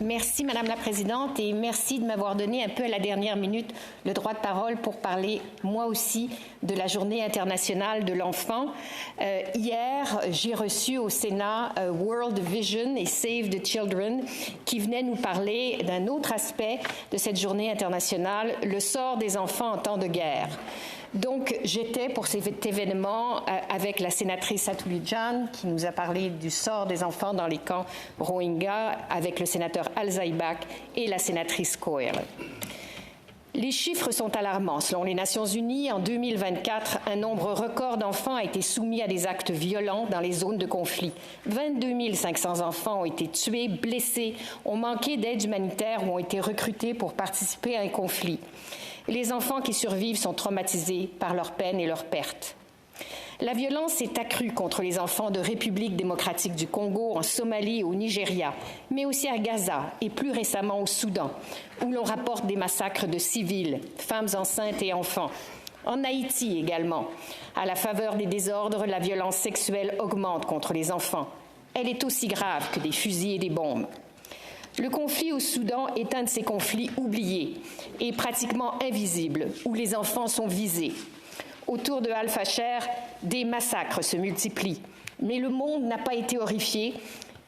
Merci, Madame la Présidente, et merci de m'avoir donné un peu à la dernière minute le droit de parole pour parler, moi aussi, de la Journée internationale de l'enfant. Hier, j'ai reçu au Sénat World Vision et Save the Children qui venaient nous parler d'un autre aspect de cette Journée internationale, le sort des enfants en temps de guerre. Donc, j'étais pour cet événement avec la sénatrice Atoulijan qui nous a parlé du sort des enfants dans les camps Rohingya, avec le sénateur Al-Zaibak et la sénatrice Coyle. Les chiffres sont alarmants. Selon les Nations Unies, en 2024, un nombre record d'enfants a été soumis à des actes violents dans les zones de conflit. 22 500 enfants ont été tués, blessés, ont manqué d'aide humanitaire ou ont été recrutés pour participer à un conflit. Les enfants qui survivent sont traumatisés par leur peine et leur perte. La violence s'est accrue contre les enfants de République démocratique du Congo, en Somalie et au Nigeria, mais aussi à Gaza et plus récemment au Soudan, où l'on rapporte des massacres de civils, femmes enceintes et enfants. En Haïti également, à la faveur des désordres, la violence sexuelle augmente contre les enfants. Elle est aussi grave que des fusils et des bombes. Le conflit au Soudan est un de ces conflits oubliés et pratiquement invisibles, où les enfants sont visés. Autour de Al-Fasher, des massacres se multiplient. Mais le monde n'a pas été horrifié,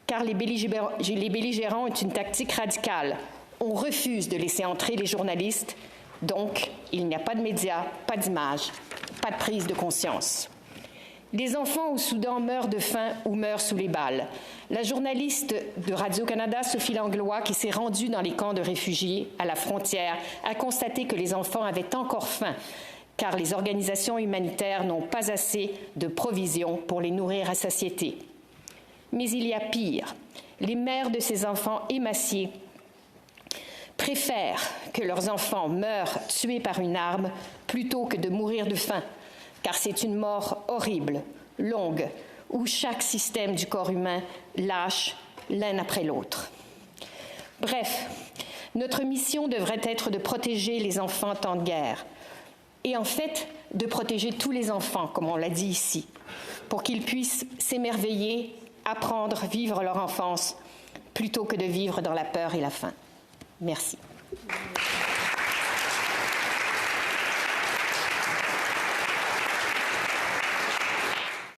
car les belligérants ont une tactique radicale. On refuse de laisser entrer les journalistes, donc il n'y a pas de médias, pas d'images, pas de prise de conscience. Les enfants au Soudan meurent de faim ou meurent sous les balles. La journaliste de Radio-Canada, Sophie Langlois, qui s'est rendue dans les camps de réfugiés à la frontière, a constaté que les enfants avaient encore faim, car les organisations humanitaires n'ont pas assez de provisions pour les nourrir à satiété. Mais il y a pire. Les mères de ces enfants émaciés préfèrent que leurs enfants meurent tués par une arme plutôt que de mourir de faim, car c'est une mort horrible, longue, où chaque système du corps humain lâche l'un après l'autre. Bref, notre mission devrait être de protéger les enfants en temps de guerre, et en fait de protéger tous les enfants, comme on l'a dit ici, pour qu'ils puissent s'émerveiller, apprendre, vivre leur enfance, plutôt que de vivre dans la peur et la faim. Merci.